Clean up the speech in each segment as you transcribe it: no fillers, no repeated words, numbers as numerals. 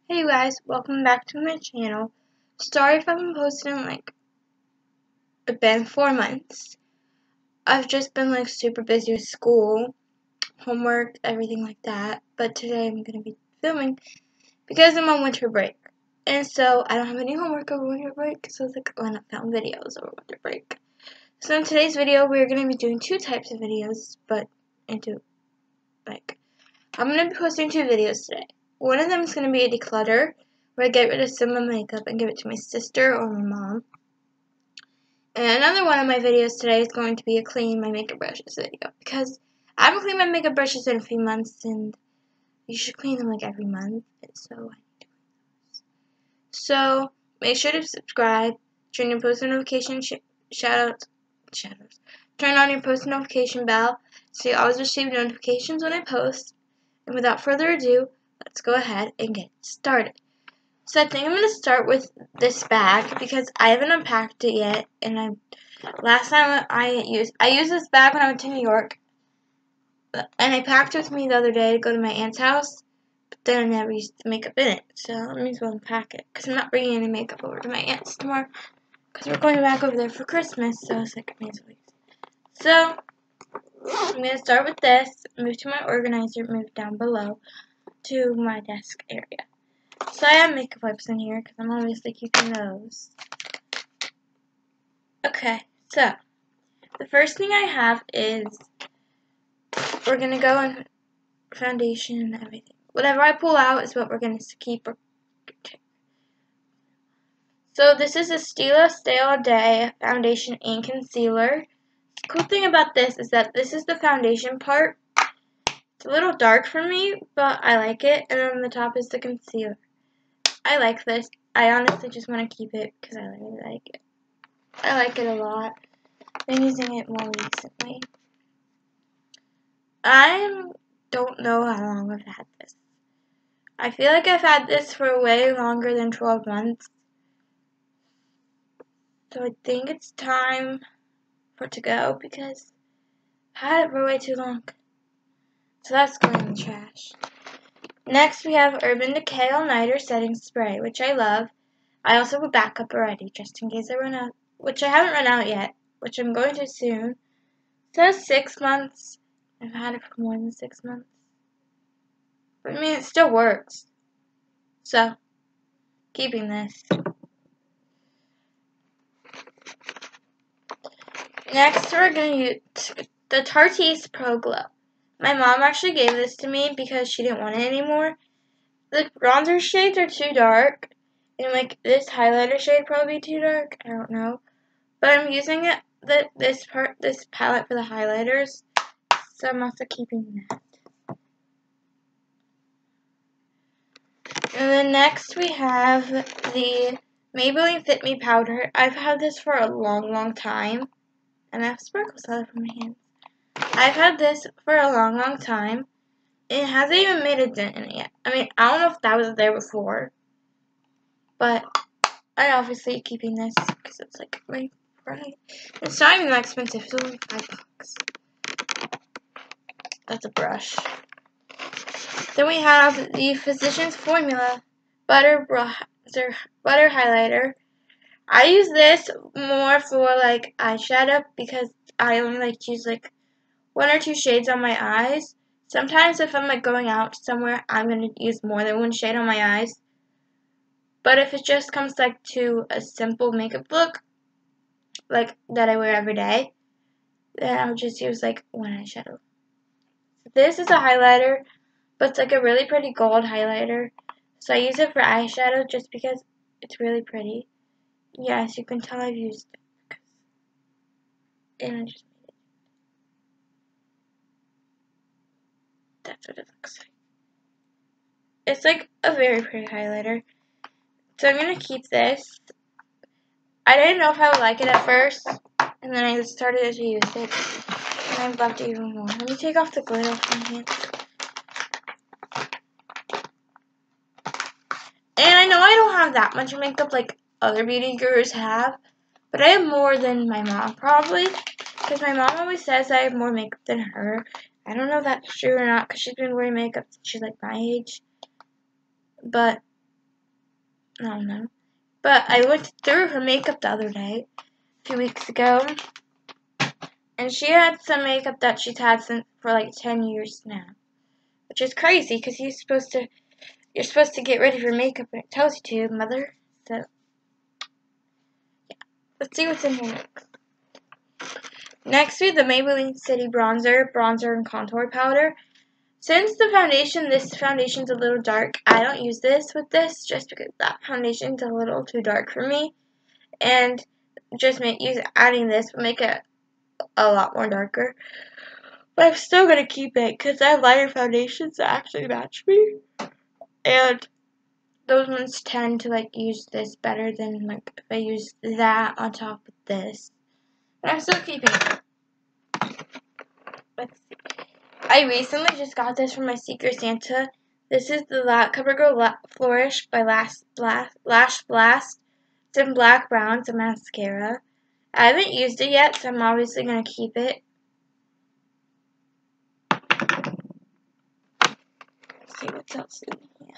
Hey you guys, welcome back to my channel. Sorry if I've been posting it's been 4 months. I've just been super busy with school, homework, everything like that. But today I'm going to be filming because I'm on winter break. And so I don't have any homework over winter break, so I was like, why not film videos over winter break? So in today's video, we're going to be doing 2 types of videos, but I'm going to be posting 2 videos today. One of them is going to be a declutter, where I get rid of some of my makeup and give it to my sister or my mom. And another one of my videos today is going to be a clean my makeup brushes video, because I haven't cleaned my makeup brushes in a few months, and you should clean them every month. So make sure to subscribe, turn your post notification turn on your post notification bell so you always receive notifications when I post. And without further ado, let's go ahead and get started. So I think I'm going to start with this bag because I haven't unpacked it yet, and last time I used this bag when I went to New York, and I packed it with me the other day to go to my aunt's house, but then I never used the makeup in it, so let me as well unpack it because I'm not bringing any makeup over to my aunt's tomorrow because we're going back over there for Christmas, so I was like, I may as well use it. So I'm going to start with this, move to my organizer, move down below to my desk area. So I have makeup wipes in here because I'm obviously keeping those. Okay, so the first thing I have is we're going to go on foundation and everything. Whatever I pull out is what we're going to keep. So this is a Stila Stay All Day foundation and concealer. The cool thing about this is that this is the foundation part. It's a little dark for me, but I like it. And then the top is the concealer. I like this. I honestly just want to keep it because I really like it. I like it a lot. I've been using it more recently. I don't know how long I've had this. I feel like I've had this for way longer than 12 months. So I think it's time for it to go because I've had it for way too long. So that's going in the trash. Next we have Urban Decay All Nighter Setting Spray, which I love. I also have a backup already just in case I run out, which I haven't run out yet, which I'm going to soon. It says 6 months. I've had it for more than 6 months. But I mean, it still works. So, keeping this. Next, we're going to use the Tarte's Pro Glow. My mom actually gave this to me because she didn't want it anymore. The bronzer shades are too dark, and this highlighter shade probably too dark. I don't know, but I'm using this palette for the highlighters, so I'm also keeping that. And then next we have the Maybelline Fit Me powder. I've had this for a long time, and I have sparkles all over my hands. I've had this for a long time. It hasn't even made a dent in it yet. I mean, I don't know if that was there before, but I'm obviously keeping this because it's my pride. It's not even that expensive. It's only $5. That's a brush. Then we have the Physicians Formula Butter Highlighter. I use this more for eyeshadow because I only to use 1 or 2 shades on my eyes. Sometimes if I'm going out somewhere, I'm going to use more than 1 shade on my eyes. But if it just comes to a simple makeup look, that I wear every day, then I'll just use 1 eyeshadow. This is a highlighter, but it's a really pretty gold highlighter. So I use it for eyeshadow just because it's really pretty. Yes, you can tell I've used it. And I just made it. That's what it looks like. It's a very pretty highlighter. So I'm going to keep this. I didn't know if I would like it at first, and then I started to use it, and I loved it even more. Let me take off the glitter off my hands. And I know I don't have that much makeup like other beauty gurus have, but I have more than my mom probably, because my mom always says I have more makeup than her. I don't know if that's true or not, because she's been wearing makeup since she's my age. But I don't know. But I went through her makeup the other day, a few weeks ago, and she had some makeup that she's had for like 10 years now, which is crazy because you're supposed to get rid of your makeup when it tells you to, mother. So yeah, let's see what's in here next. Next we have the Maybelline City Bronzer and Contour Powder. Since this foundation's a little dark, I don't use this with this just because that foundation's a little too dark for me. And just adding this will make it a lot more darker. But I'm still going to keep it because I have lighter foundations that actually match me. And those ones tend to like use this better than like if I use that on top of this. But I'm still keeping it. Let's see. I recently just got this from my Secret Santa. This is the CoverGirl Flourish by Lash Blast. It's in black brown. It's a mascara. I haven't used it yet, so I'm obviously going to keep it. Let's see what's else in here.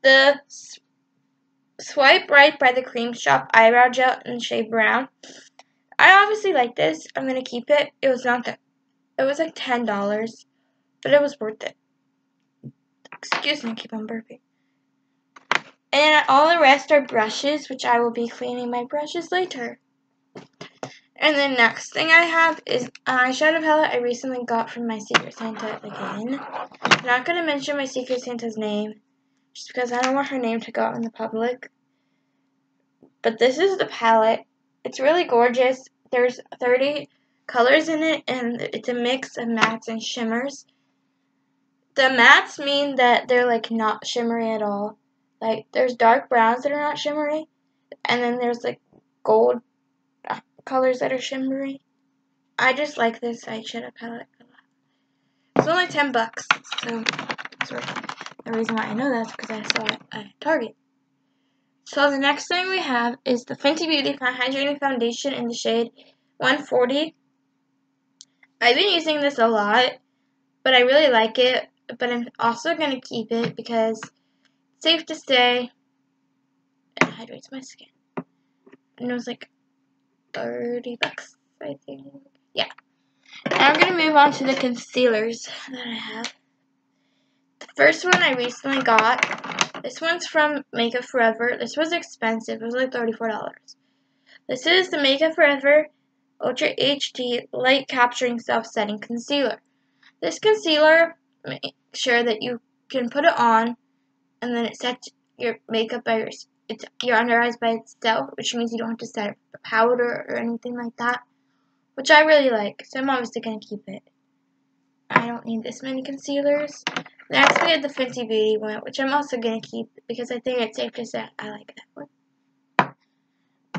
The Swipe Right by the Cream Shop Eyebrow Gel in shade brown. I obviously like this. I'm going to keep it. It was not that. It was like $10, but it was worth it. Excuse me, I keep on burping. And all the rest are brushes, which I will be cleaning my brushes later. And the next thing I have is an eyeshadow palette I recently got from my Secret Santa again. I'm not going to mention my Secret Santa's name, just because I don't want her name to go out in the public. But this is the palette. It's really gorgeous. There's 30 colors in it, and it's a mix of mattes and shimmers. The mattes mean that they're like not shimmery at all. Like there's dark browns that are not shimmery, and then there's like gold colors that are shimmery. I just like this eyeshadow palette a lot. It's only $10, so that's the reason why I know that is because I saw it at Target. So the next thing we have is the Fenty Beauty Hydrating Foundation in the shade 140. I've been using this a lot, but I really like it. But I'm also going to keep it because it's safe to say it hydrates my skin. And it was like $30, I think. Yeah. Now I'm going to move on to the concealers that I have. The first one I recently got. This one's from Makeup Forever. This was expensive. It was like $34. This is the Makeup Forever Ultra HD Light Capturing Self-Setting Concealer. This concealer makes sure that you can put it on and then it sets your makeup by your under eyes by itself, which means you don't have to set up a powder or anything like that, which I really like, so I'm obviously going to keep it. I don't need this many concealers. Next we have the Fenty Beauty one, which I'm also going to keep because I think it's safe to say I like that one.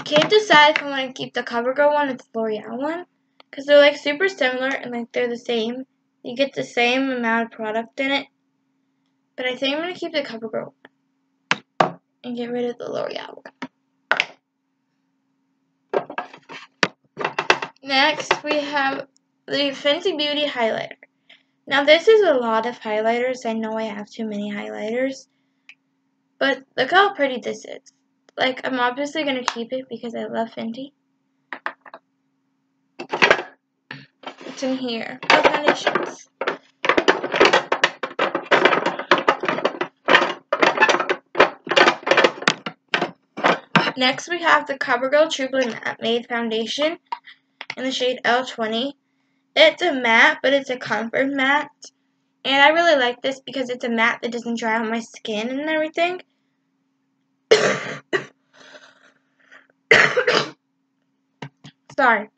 Can't decide if I want to keep the CoverGirl one or the L'Oreal one because they're like super similar and like they're the same. You get the same amount of product in it. But I think I'm going to keep the CoverGirl one and get rid of the L'Oreal one. Next we have the Fenty Beauty highlighter. Now this is a lot of highlighters. I know I have too many highlighters. But look how pretty this is. Like, I'm obviously going to keep it because I love Fenty. What's in here? Oh, foundations. Next we have the CoverGirl True Blue Matte Made Foundation in the shade L20. It's a matte, but it's a comfort matte. And I really like this because it's a matte that doesn't dry on my skin and everything. Sorry.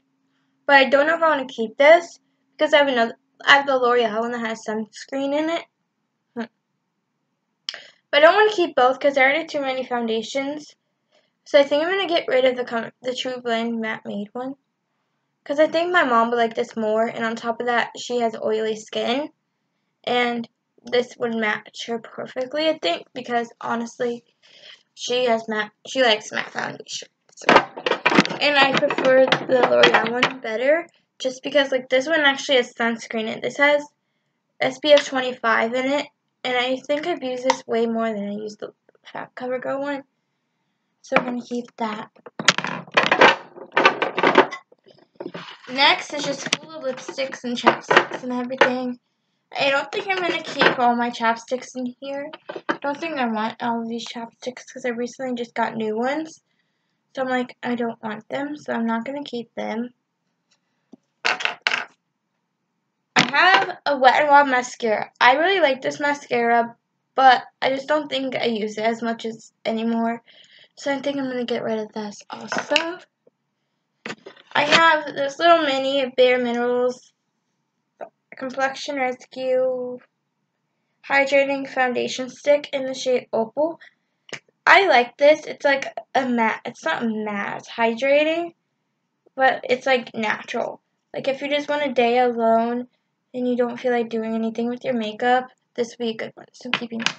But I don't know if I want to keep this because I have the L'Oreal one that has sunscreen in it. But I don't want to keep both because there are already too many foundations. So I think I'm going to get rid of the True Blend Matte Made one. Because I think my mom would like this more. And on top of that, she has oily skin. And this would match her perfectly, I think. Because honestly, she likes matte foundation. So. And I prefer the L'Oreal one better. Just because like this one actually has sunscreen in it. This has SPF 25 in it. And I think I've used this way more than I used the fat cover girl one. So we're going to keep that. Next is just full of lipsticks and chapsticks and everything. I don't think I'm going to keep all my chapsticks in here. I don't think I want all of these chapsticks because I recently just got new ones. So I'm like, I don't want them, so I'm not going to keep them. I have a Wet n Wild mascara. I really like this mascara, but I just don't think I use it as much as anymore. So I think I'm going to get rid of this also. I have this little mini Bare Minerals Complexion Rescue Hydrating Foundation Stick in the shade Opal. I like this. It's like a matte. It's not matte. It's hydrating, but it's like natural. Like if you just want a day alone and you don't feel like doing anything with your makeup, this would be a good one. So I'm keeping it.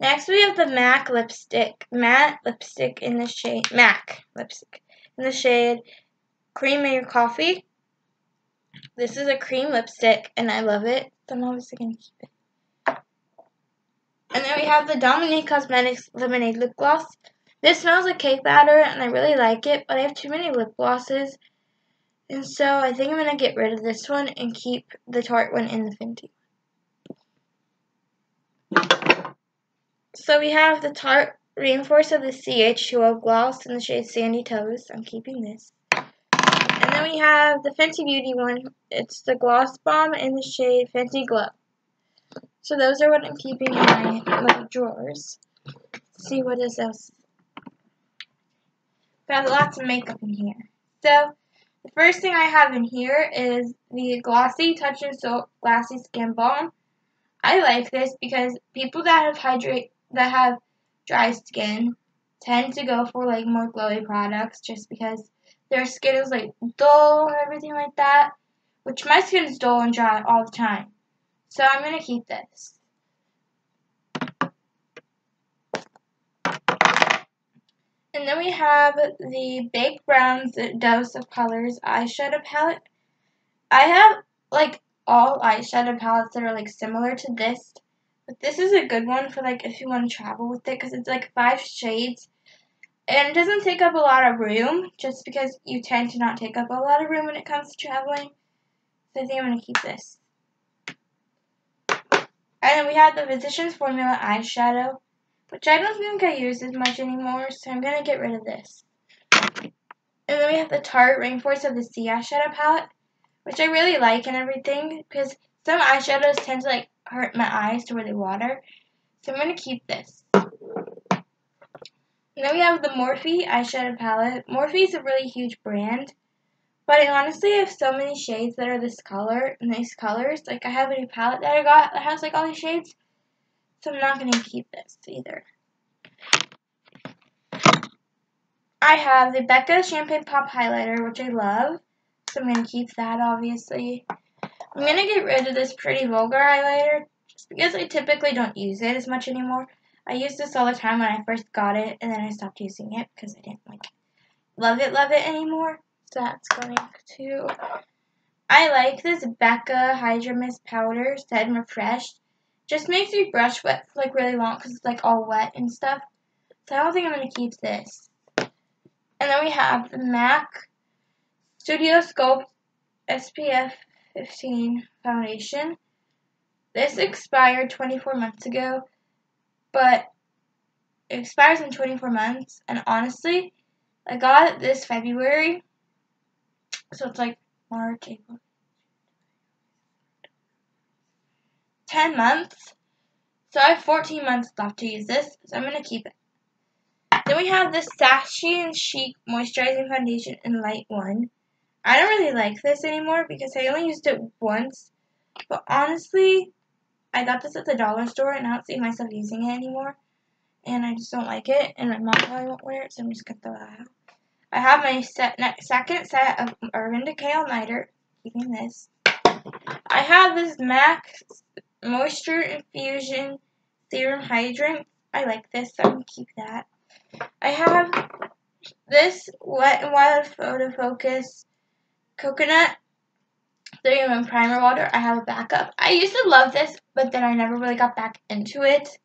Next we have the MAC lipstick. Matte lipstick in the shade MAC lipstick in the shade Cream in Your Coffee. This is a cream lipstick and I love it. So I'm obviously gonna keep it. And then we have the Dominique Cosmetics Lemonade Lip Gloss. This smells like cake batter, and I really like it, but I have too many lip glosses. And so I think I'm going to get rid of this one and keep the Tarte one in the Fenty. So we have the Tarte Reinforce of the CH2O Gloss in the shade Sandy Toes. I'm keeping this. And then we have the Fenty Beauty one. It's the Gloss Bomb in the shade Fenty Glow. So those are what I'm keeping in my little drawers. Let's see what is else. Got lots of makeup in here. So the first thing I have in here is the Glossy Touch and Soap Glassy Skin Balm. I like this because people that have dry skin tend to go for like more glowy products just because their skin is like dull and everything like that. Which my skin is dull and dry all the time. So I'm going to keep this. And then we have the Baked Brown's Dose of Colors eyeshadow palette. I have like all eyeshadow palettes that are like similar to this, but this is a good one for like if you want to travel with it because it's like 5 shades and it doesn't take up a lot of room just because you tend to not take up a lot of room when it comes to traveling. So I think I'm going to keep this. And then we have the Physicians Formula eyeshadow, which I don't think I use as much anymore, so I'm going to get rid of this. And then we have the Tarte Rainforest of the Sea eyeshadow palette, which I really like and everything, because some eyeshadows tend to like hurt my eyes to where they water. So I'm going to keep this. And then we have the Morphe eyeshadow palette. Morphe is a really huge brand, but I honestly have so many shades that are this color and these colors. Like I have a new palette that I got that has like all these shades, so I'm not going to keep this either. I have the Becca Champagne Pop Highlighter, which I love, so I'm going to keep that obviously. I'm going to get rid of this Pretty Vulgar highlighter just because I typically don't use it as much anymore. I used this all the time when I first got it, and then I stopped using it because I didn't like love it anymore. So that's going to... I like this Becca Hydra Mist Powder, Set and Refreshed. Just makes your brush wet for like really long because it's like all wet and stuff. So I don't think I'm going to keep this. And then we have the MAC Studio Sculpt SPF 15 foundation. This expired 24 months ago, but it expires in 24 months, and honestly, I got it this February, so it's like March, April, 10 months, so I have 14 months left to use this, so I'm going to keep it. Then we have this Sassy and Chic Moisturizing Foundation in Light 1. I don't really like this anymore because I only used it once, but honestly, I got this at the dollar store and I don't see myself using it anymore. And I just don't like it, and my mom probably won't wear it, so I'm just going to throw that out. I have my second set of Urban Decay All-Nighter, keeping this. I have this MAC Moisture Infusion Serum Hydrant. I like this, so I'm going to keep that. I have this Wet n Wild Photo Focus Coconut 3-in-1 Primer Water. I have a backup. I used to love this, but then I never really got back into it.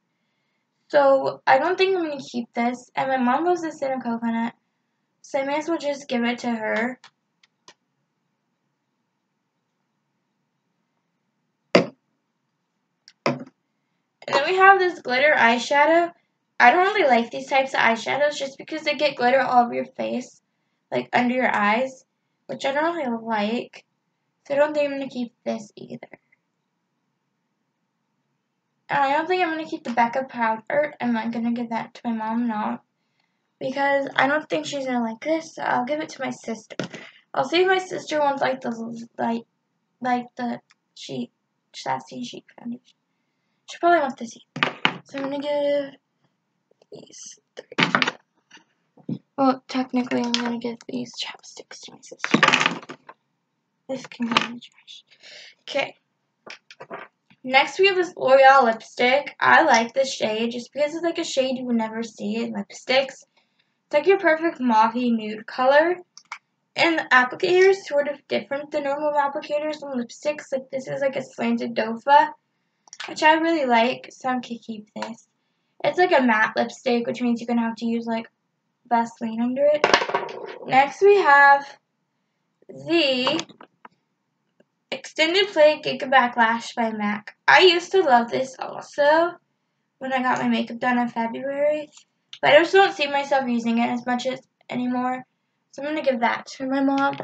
So I don't think I'm going to keep this. And my mom loves this in a coconut. So I may as well just give it to her. And then we have this glitter eyeshadow. I don't really like these types of eyeshadows just because they get glitter all over your face, like under your eyes, which I don't really like. So I don't think I'm going to keep this either. And I don't think I'm going to keep the Becca powder. I'm not going to give that to my mom, no. Because I don't think she's going to like this, so I'll give it to my sister. I'll see if my sister wants like the sassy sheet foundation. She probably wants this either. So I'm going to give these 3. Well, technically I'm going to give these chapsticks to my sister. This can go in the trash. Okay. Next we have this L'Oreal lipstick. I like this shade just because it's like a shade you would never see in lipsticks. It's like your perfect mauvey nude color. And the applicator is sort of different than normal applicators on lipsticks. Like this is like a slanted dofa, which I really like, so I'm going to keep this. It's like a matte lipstick, which means you're going to have to use like Vaseline under it. Next we have the Extended Play Giga Backlash by MAC. I used to love this also when I got my makeup done in February, but I just don't see myself using it as much anymore. So I'm going to give that to my mom.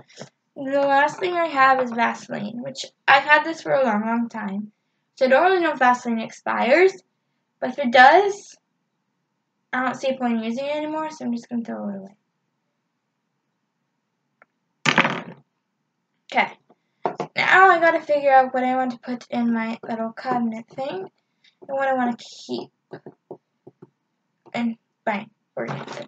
And the last thing I have is Vaseline, which I've had this for a long, long time. So I don't really know if Vaseline expires, but if it does, I don't see a point in using it anymore, so I'm just going to throw it away. Okay. Now I gotta figure out what I want to put in my little cabinet thing and what I want to keep in my organizer.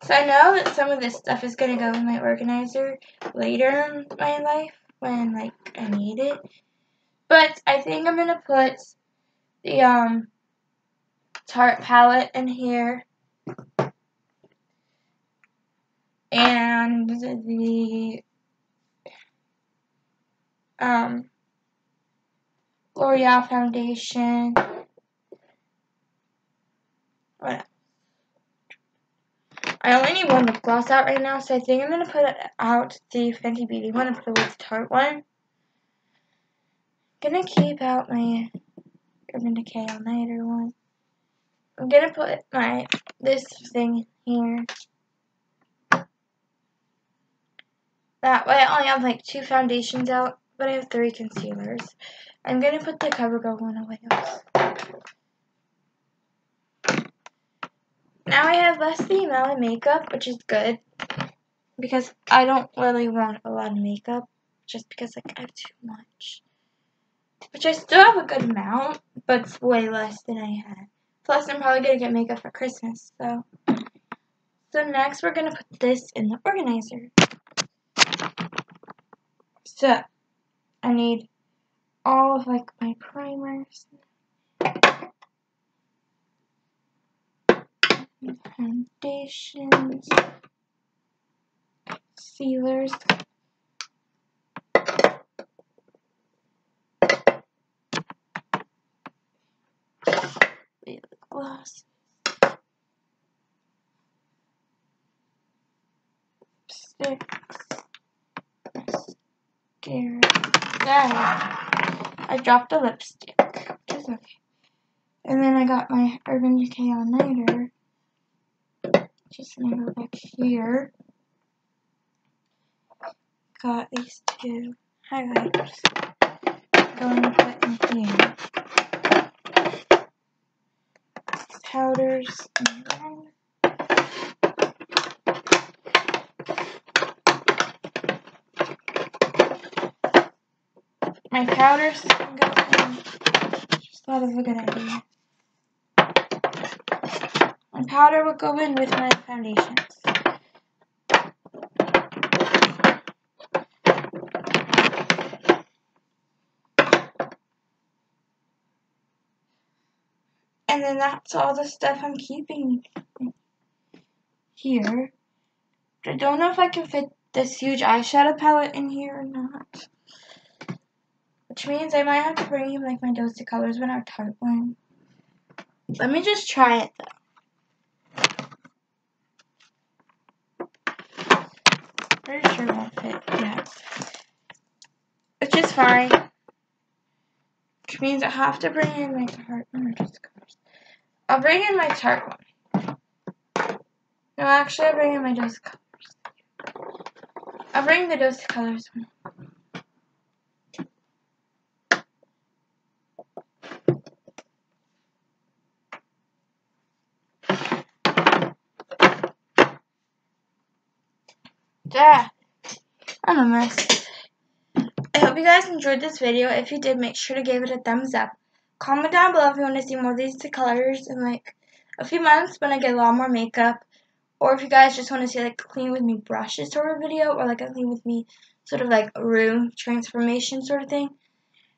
So I know that some of this stuff is gonna go in my organizer later in my life when like I need it. But I think I'm gonna put the Tarte palette in here and the L'Oreal foundation. What else? I only need one lip gloss out right now, so I think I'm going to put out the Fenty Beauty one and put away the Tarte one. I'm going to keep out my Urban Decay All Nighter one. I'm going to put this thing here. That way I only have like 2 foundations out, but I have 3 concealers. I'm going to put the CoverGirl one away also. Now I have less the amount of makeup, which is good, because I don't really want a lot of makeup, just because like I have too much. Which I still have a good amount, but it's way less than I had. Plus, I'm probably going to get makeup for Christmas, so. So next, we're going to put this in the organizer. So, I need all of, like, my primers. Foundations. Sealers. Lip gloss. Sticks. Mascara. I dropped a lipstick, which is okay. And then I got my Urban Decay All Nighter. Just gonna go back here. Got these 2 highlighters. Going to put in here. Powders and my powders can go in. Just thought of a good idea. My powder will go in with my foundations. And then that's all the stuff I'm keeping here. I don't know if I can fit this huge eyeshadow palette in here or not. Which means I might have to bring in like my Dose of Colors one or Tarte one. Let me just try it though. Pretty sure it won't fit. Yeah. Which is fine. Which means I have to bring in my Tarte one or just colors. I'll bring in my Tarte one. No, actually I'll bring in my Dose Colors. I'll bring the Dose Colors one. Yeah, I'm a mess. I hope you guys enjoyed this video. If you did, make sure to give it a thumbs up. Comment down below if you want to see more of these colors in like a few months when I get a lot more makeup. Or if you guys just want to see like a clean with me brushes sort of video, or like a clean with me sort of like room transformation sort of thing.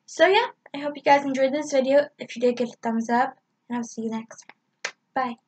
So yeah, I hope you guys enjoyed this video. If you did, give it a thumbs up, and I'll see you next time. Bye.